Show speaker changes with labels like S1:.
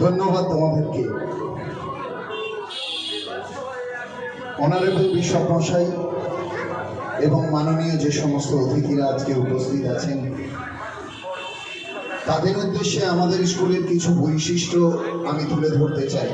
S1: ধন্যবাদ তোমাদেরকে। Honourable bishop মশাই এবং মাননীয় যে সমস্ত অতিথিরা আজকে উপস্থিত আছেন, তাদের উদ্দেশ্যে আমাদের স্কুলের কিছু বৈশিষ্ট্য আমি তুলে ধরতে চাই।